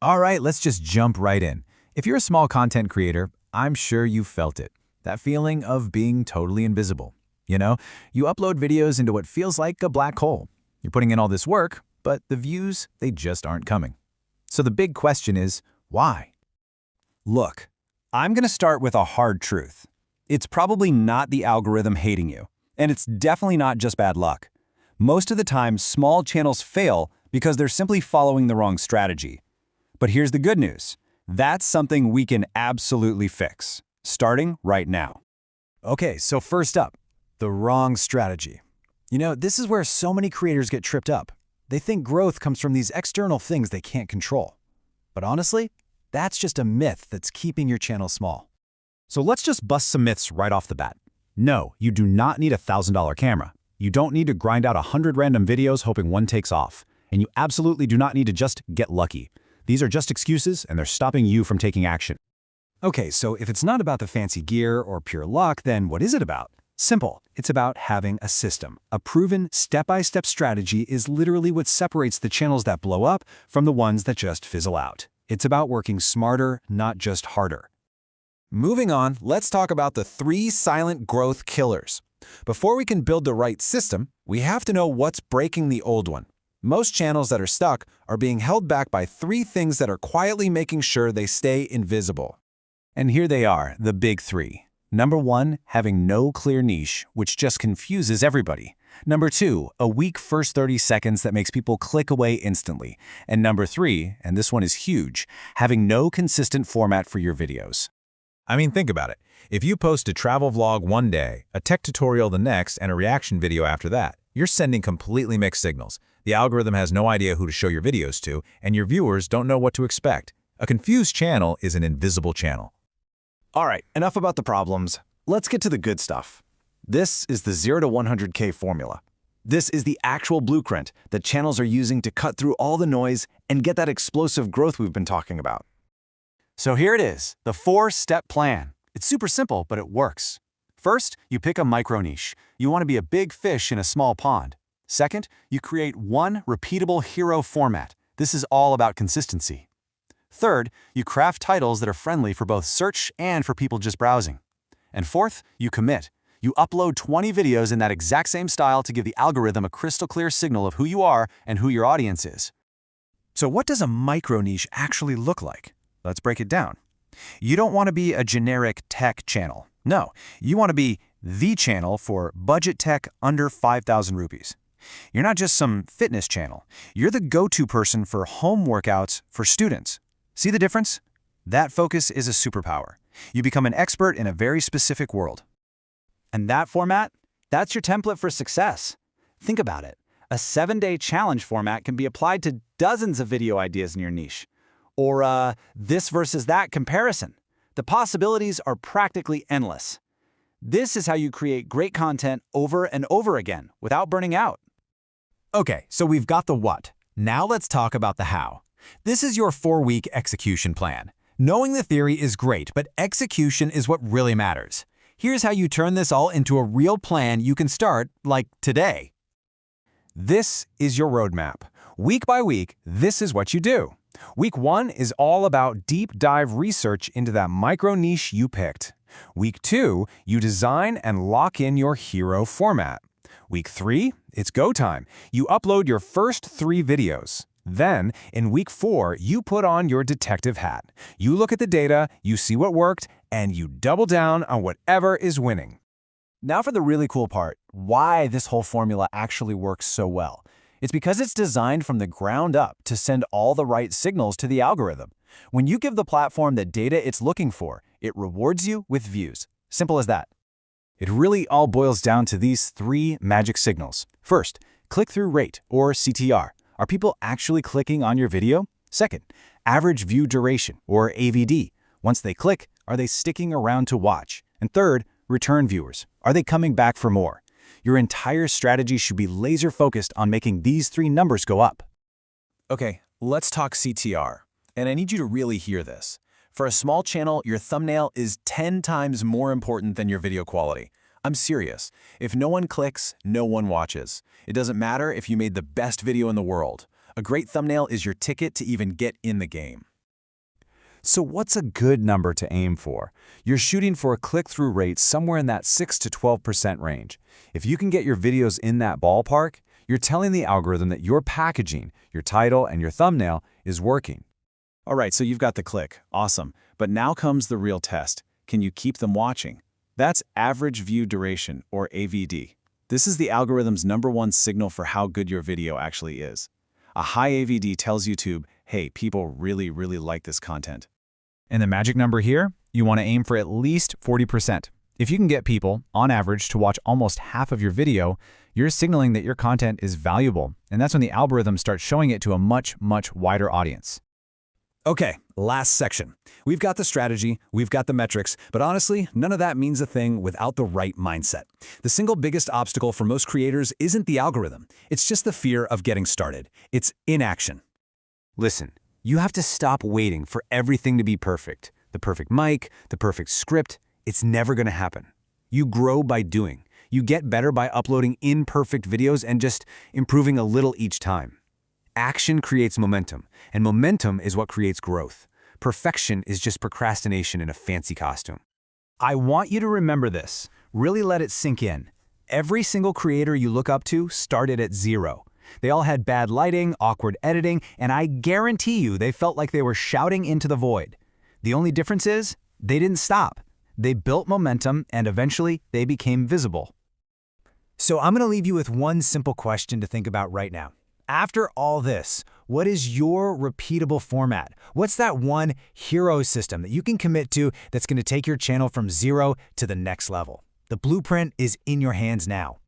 All right, let's just jump right in. If you're a small content creator, I'm sure you've felt it. That feeling of being totally invisible. You know, you upload videos into what feels like a black hole. You're putting in all this work, but the views, they just aren't coming. So the big question is, why? Look, I'm going to start with a hard truth. It's probably not the algorithm hating you, and it's definitely not just bad luck. Most of the time, small channels fail because they're simply following the wrong strategy. But here's the good news. That's something we can absolutely fix, starting right now. Okay, so first up, the wrong strategy. You know, this is where so many creators get tripped up. They think growth comes from these external things they can't control. But honestly, that's just a myth that's keeping your channel small. So let's just bust some myths right off the bat. No, you do not need a $1,000 camera. You don't need to grind out 100 random videos hoping one takes off. And you absolutely do not need to just get lucky. These are just excuses, and they're stopping you from taking action. Okay, so if it's not about the fancy gear or pure luck, then what is it about? Simple. It's about having a system. A proven step-by-step strategy is literally what separates the channels that blow up from the ones that just fizzle out. It's about working smarter, not just harder. Moving on, let's talk about the 3 silent growth killers. Before we can build the right system, we have to know what's breaking the old one. Most channels that are stuck are being held back by 3 things that are quietly making sure they stay invisible. And here they are, the big 3. Number 1, having no clear niche, which just confuses everybody. Number 2, a weak first 30 seconds that makes people click away instantly. And number 3, and this one is huge, having no consistent format for your videos. I mean, think about it. If you post a travel vlog one day, a tech tutorial the next, and a reaction video after that, you're sending completely mixed signals. The algorithm has no idea who to show your videos to, and your viewers don't know what to expect. A confused channel is an invisible channel. All right, enough about the problems. Let's get to the good stuff. This is the 0 to 100K formula. This is the actual blueprint that channels are using to cut through all the noise and get that explosive growth we've been talking about. So here it is, the 4-step plan. It's super simple, but it works. First, you pick a micro niche. You want to be a big fish in a small pond. Second, you create one repeatable hero format. This is all about consistency. Third, you craft titles that are friendly for both search and for people just browsing. And fourth, you commit. You upload 20 videos in that exact same style to give the algorithm a crystal clear signal of who you are and who your audience is. So what does a micro niche actually look like? Let's break it down. You don't want to be a generic tech channel. No, you want to be the channel for budget tech under 5,000 rupees. You're not just some fitness channel. You're the go-to person for home workouts for students. See the difference? That focus is a superpower. You become an expert in a very specific world. And that format? That's your template for success. Think about it. A 7-day challenge format can be applied to dozens of video ideas in your niche. Or this versus that comparison. The possibilities are practically endless. This is how you create great content over and over again without burning out. Okay, so we've got the what. Now let's talk about the how. This is your 4-week execution plan. Knowing the theory is great, but execution is what really matters. Here's how you turn this all into a real plan you can start, like today. This is your roadmap. Week by week, this is what you do. Week 1 is all about deep dive research into that micro niche you picked. Week 2, you design and lock in your hero format. Week 3, it's go time. You upload your first 3 videos. Then, in week 4, you put on your detective hat. You look at the data, you see what worked, and you double down on whatever is winning. Now for the really cool part, why this whole formula actually works so well. It's because it's designed from the ground up to send all the right signals to the algorithm. When you give the platform the data it's looking for, it rewards you with views. Simple as that. It really all boils down to these 3 magic signals. First, click-through rate, or CTR. Are people actually clicking on your video? Second, average view duration, or AVD. Once they click, are they sticking around to watch? And third, return viewers. Are they coming back for more? Your entire strategy should be laser-focused on making these 3 numbers go up. Okay, let's talk CTR. And I need you to really hear this. For a small channel, your thumbnail is 10 times more important than your video quality. I'm serious. If no one clicks, no one watches. It doesn't matter if you made the best video in the world. A great thumbnail is your ticket to even get in the game. So what's a good number to aim for? You're shooting for a click-through rate somewhere in that 6 to 12% range. If you can get your videos in that ballpark, you're telling the algorithm that your packaging, your title, and your thumbnail is working. All right, so you've got the click. Awesome. But now comes the real test. Can you keep them watching? That's average view duration, or AVD. This is the algorithm's #1 signal for how good your video actually is. A high AVD tells YouTube, hey, people really like this content. And the magic number here, you want to aim for at least 40%. If you can get people, on average, to watch almost half of your video, you're signaling that your content is valuable, and that's when the algorithm starts showing it to a much wider audience. Okay, last section. We've got the strategy, we've got the metrics, but honestly, none of that means a thing without the right mindset. The single biggest obstacle for most creators isn't the algorithm. It's just the fear of getting started. It's inaction. Listen, you have to stop waiting for everything to be perfect. The perfect mic, the perfect script, it's never going to happen. You grow by doing. You get better by uploading imperfect videos and just improving a little each time. Action creates momentum, and momentum is what creates growth. Perfection is just procrastination in a fancy costume. I want you to remember this. Really let it sink in. Every single creator you look up to started at zero. They all had bad lighting, awkward editing, and I guarantee you they felt like they were shouting into the void. The only difference is, they didn't stop. They built momentum, and eventually they became visible. So I'm going to leave you with one simple question to think about right now. After all this, what is your repeatable format? What's that one hero system that you can commit to that's going to take your channel from zero to the next level? The blueprint is in your hands now.